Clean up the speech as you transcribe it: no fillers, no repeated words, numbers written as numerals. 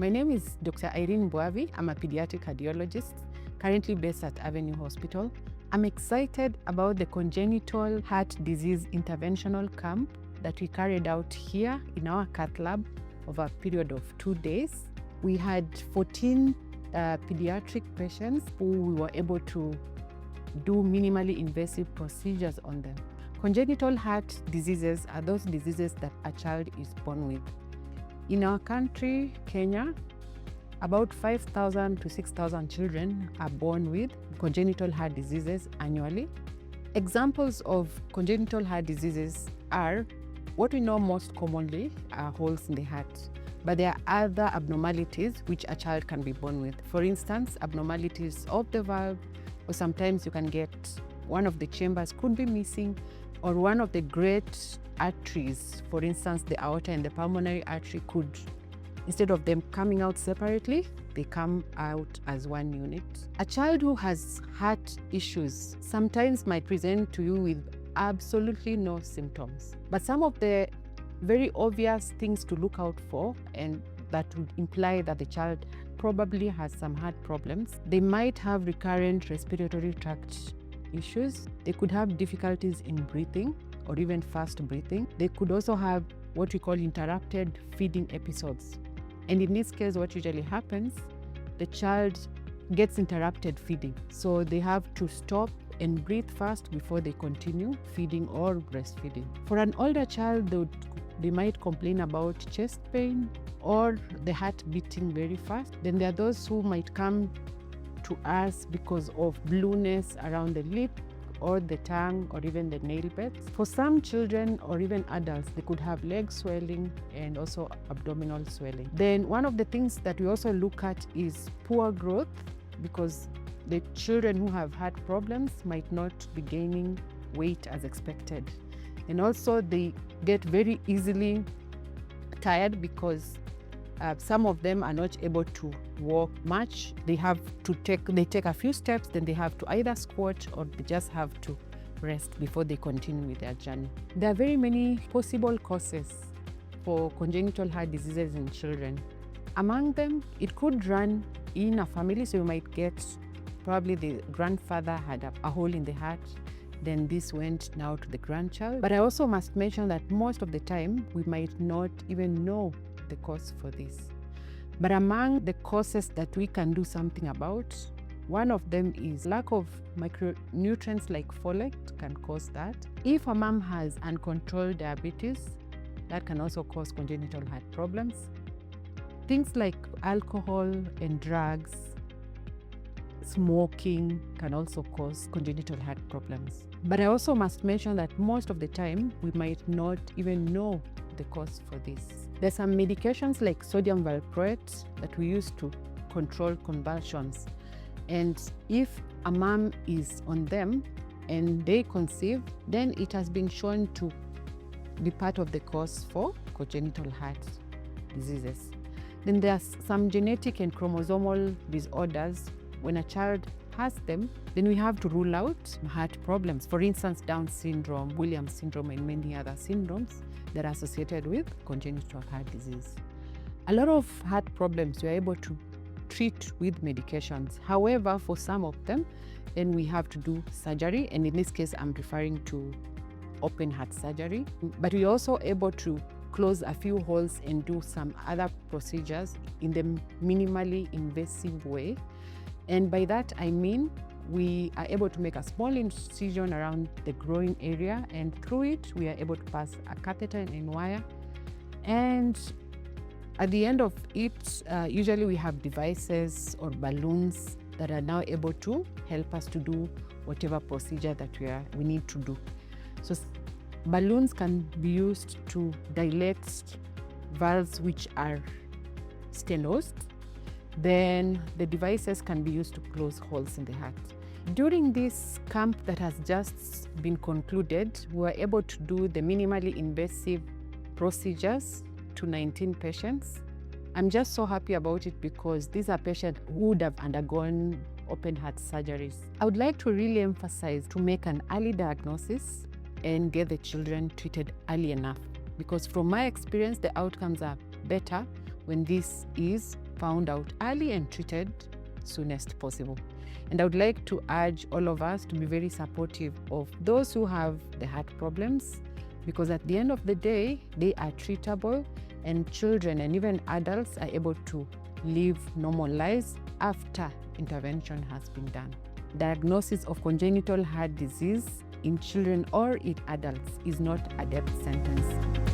My name is Dr. Irene Mbwavi. I'm a pediatric cardiologist, currently based at Avenue Hospital. I'm excited about the congenital heart disease interventional camp that we carried out here in our cath lab over a period of 2 days. We had 14 pediatric patients who we were able to do minimally invasive procedures on them. Congenital heart diseases are those diseases that a child is born with. In our country, Kenya, about 5,000 to 6,000 children are born with congenital heart diseases annually. Examples of congenital heart diseases are what we know most commonly are holes in the heart. But there are other abnormalities which a child can be born with. For instance, abnormalities of the valve, or sometimes you can get one of the chambers could be missing, or one of the great arteries, for instance, the aorta and the pulmonary artery could, instead of them coming out separately, they come out as one unit. A child who has heart issues sometimes might present to you with absolutely no symptoms. But some of the very obvious things to look out for, and that would imply that the child probably has some heart problems. They might have recurrent respiratory tract issues. They could have difficulties in breathing or even fast breathing. They could also have what we call interrupted feeding episodes. And in this case, what usually happens, the child gets interrupted feeding. So they have to stop and breathe fast before they continue feeding or breastfeeding. For an older child, they might complain about chest pain or the heart beating very fast. Then there are those who might come to us because of blueness around the lip or the tongue or even the nail beds. For some children or even adults, they could have leg swelling and also abdominal swelling. Then one of the things that we also look at is poor growth, because the children who have heart problems might not be gaining weight as expected. And also they get very easily tired because some of them are not able to walk much. They take a few steps, then they have to either squat or they just have to rest before they continue with their journey. There are very many possible causes for congenital heart diseases in children. Among them, it could run in a family, so you might get probably the grandfather had a hole in the heart, then this went now to the grandchild. But I also must mention that most of the time, we might not even know the cause for this. But among the causes that we can do something about, one of them is lack of micronutrients like folate can cause that. If a mom has uncontrolled diabetes, that can also cause congenital heart problems. Things like alcohol and drugs, smoking can also cause congenital heart problems. But I also must mention that most of the time, we might not even know the cause for this. There's some medications like sodium valproate that we use to control convulsions. And if a mom is on them and they conceive, then it has been shown to be part of the cause for congenital heart diseases. Then there's some genetic and chromosomal disorders. When a child has them, then we have to rule out heart problems. For instance, Down syndrome, Williams syndrome, and many other syndromes that are associated with congenital heart disease. A lot of heart problems we are able to treat with medications. However, for some of them, then we have to do surgery. And in this case, I'm referring to open heart surgery. But we're also able to close a few holes and do some other procedures in the minimally invasive way. And by that, I mean we are able to make a small incision around the growing area, and through it, we are able to pass a catheter and wire. And at the end of it, usually we have devices or balloons that are now able to help us to do whatever procedure that we need to do. So balloons can be used to dilate valves which are stenosed. Then the devices can be used to close holes in the heart. During this camp that has just been concluded, we were able to do the minimally invasive procedures to 19 patients. I'm just so happy about it because these are patients who would have undergone open heart surgeries. I would like to really emphasize to make an early diagnosis and get the children treated early enough, because from my experience, the outcomes are better when this is found out early and treated soonest possible. And I would like to urge all of us to be very supportive of those who have the heart problems, because at the end of the day, they are treatable, and children and even adults are able to live normal lives after intervention has been done. Diagnosis of congenital heart disease in children or in adults is not a death sentence.